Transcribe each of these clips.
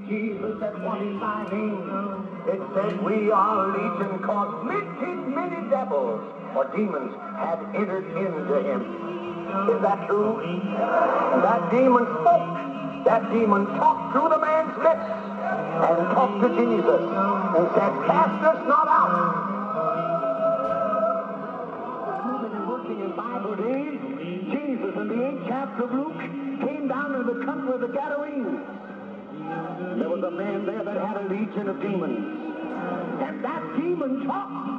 Jesus, that what is thy name? It said we are legion, cause many devils or demons had entered into him. Is that true? That demon spoke. That demon talked through the man's lips and talked to Jesus and said, cast us not out. Working in Bible days, Jesus in the 8th chapter of Luke came down to the country of the Gadarenes. There was a man there that had a legion of demons. And that demon talked.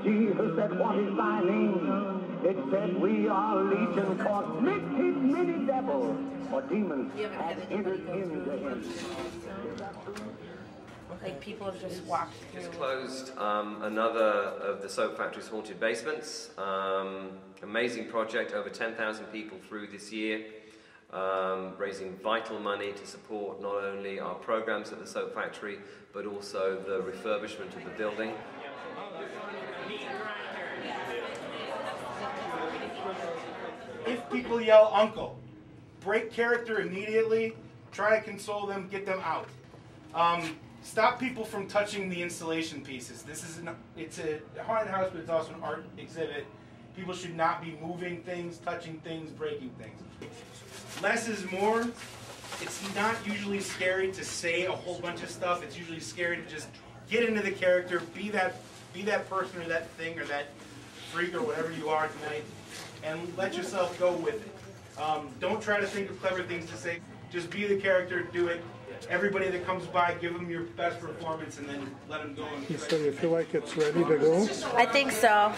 Jesus said, what is thy name? It said, we are legion, cause many devils or demons had entered into him. Like people have just walked through. Just closed another of the Soap Factory's haunted basements. Amazing project, over 10,000 people through this year. Raising vital money to support not only our programs at the Soap Factory, but also the refurbishment of the building. If people yell uncle, break character immediately, try to console them, get them out. Stop people from touching the installation pieces. It's a haunted house, but it's also an art exhibit. People should not be moving things, touching things, breaking things. Less is more. It's not usually scary to say a whole bunch of stuff. It's usually scary to just get into the character, be that person or that thing or that freak or whatever you are tonight, and let yourself go with it. Don't try to think of clever things to say. Just be the character, do it. Everybody that comes by, give them your best performance and then let them go. So you feel like it's ready to go? I think so.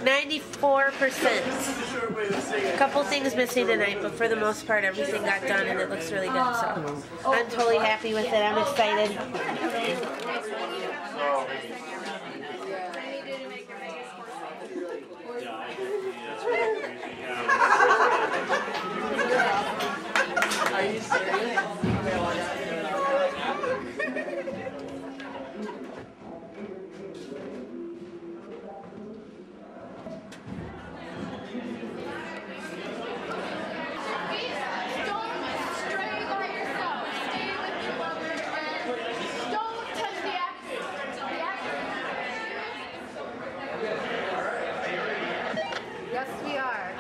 94%. A couple things missing tonight, but for the most part, everything got done and it looks really good. So I'm totally happy with it. I'm excited. Are you serious? Yes, we are.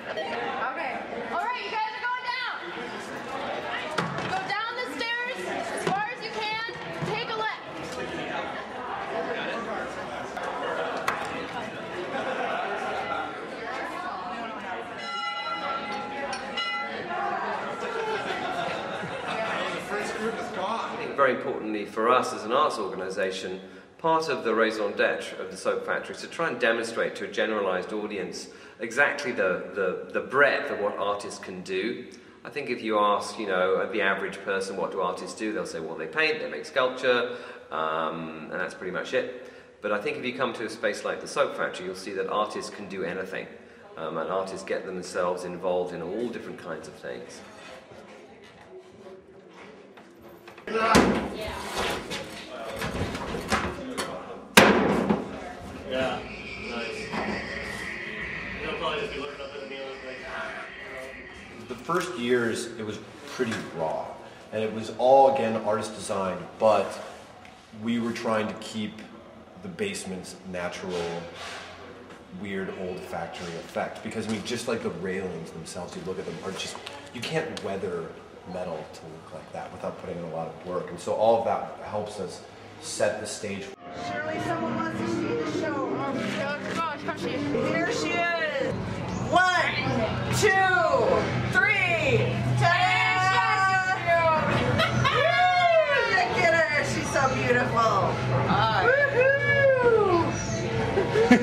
Okay. All right, you guys are going down. Go down the stairs as far as you can. Take a left. The first group is gone. I think very importantly for us as an arts organisation, part of the raison d'etre of the Soap Factory is to try and demonstrate to a generalised audience exactly the breadth of what artists can do. I think if you ask, the average person, what do artists do? They'll say, well, they paint, they make sculpture, and that's pretty much it. But I think if you come to a space like the Soap Factory, you'll see that artists can do anything. And artists get themselves involved in all different kinds of things. Yeah, nice. They'll probably just be looking up at me like, The first years, it was pretty raw. And it was all, again, artist designed, but we were trying to keep the basement's natural, weird, old factory effect. Because, I mean, just like the railings themselves, you look at them, are just, you can't weather metal to look like that without putting in a lot of work. And so all of that helps us set the stage. Surely someone wants to see the show. Oh, come on, come she. Here she is. 1, 2, 3. Ta-da! Look at her. She's so beautiful. Woohoo!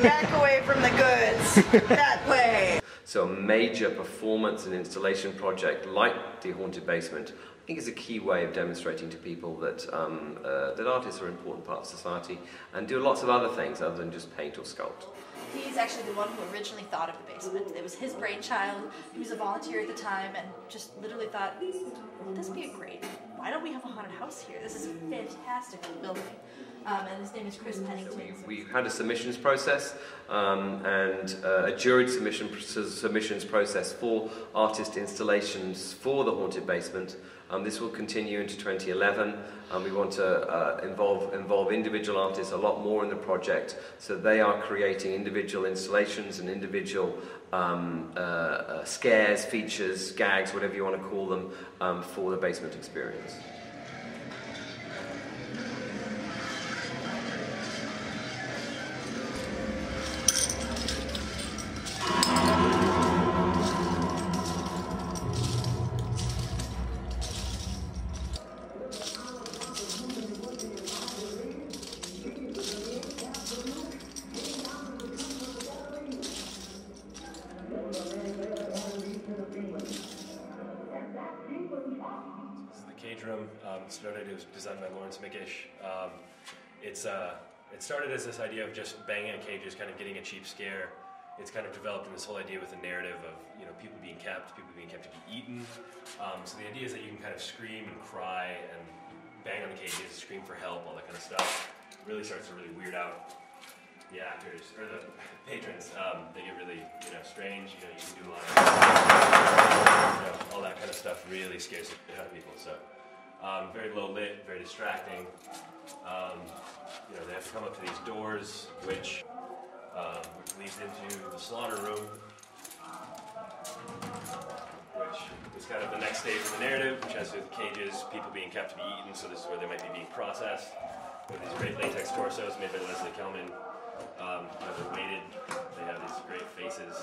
Back away from the goods. That way. So a major performance and installation project like the Haunted Basement, I think is a key way of demonstrating to people that, that artists are an important part of society and do lots of other things other than just paint or sculpt. He's actually the one who originally thought of the basement. It was his brainchild. He was a volunteer at the time and just literally thought, this would be great. Why don't we have a haunted house here? This is a fantastic building. and his name is Chris Pennington. We had a submissions process and a juried submissions process for artist installations for the Haunted Basement. This will continue into 2011. We want to involve individual artists a lot more in the project, so they are creating individual installations and individual scares, features, gags, whatever you want to call them, for the basement experience. Started, it was designed by Lawrence McGish. It started as this idea of just banging on cages, kind of getting a cheap scare. It's kind of developed in this whole idea with a narrative of, you know, people being kept to be eaten. So the idea is that you can kind of scream and cry and bang on the cages, scream for help, all that kind of stuff. It really starts to really weird out the actors or the patrons. They get really, you know, strange. You know, you can do a lot of, you know, all that kind of stuff really scares the shit out of people. So. Very low lit, very distracting. You know, they have to come up to these doors, which leads into the slaughter room, which is kind of the next stage of the narrative, which has to do with cages, people being kept to be eaten, so this is where they might be being processed. With these great latex torsos made by Leslie Kelman. They're weighted, they have these great faces.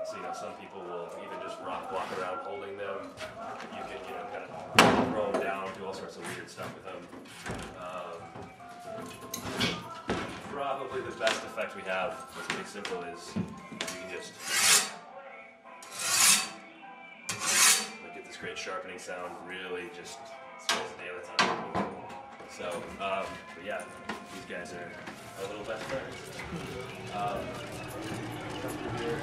So, you know, some people will even just walk around holding them. You can, you know, kind of throw them down, do all sorts of weird stuff with them. Probably the best effect we have, what's pretty simple, is you can just get this great sharpening sound, really just scares the daylights out of people. So, but yeah, these guys are our little best friends. Come through here.